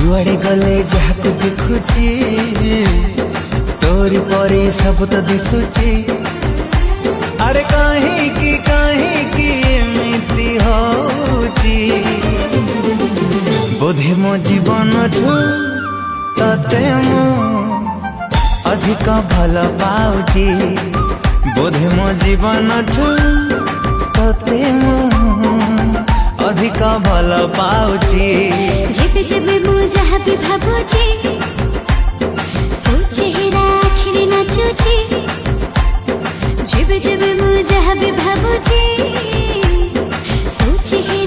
जुआड़े गले जहाक देखुची तोरी परी सब तो दिशुची। अरे कहीं एमती होची बोधे मो जीवन ठू तते मु अधिक भल पाउची। बोधे मो जीवन ठू तते मु अधिक भल पाउची। जेबे जेबे मु जहाँ भी भाबुची तो चेहरा आखिर नाचुची। जेबे जेबे मु जहाँ भी भाबुची तो चेहरा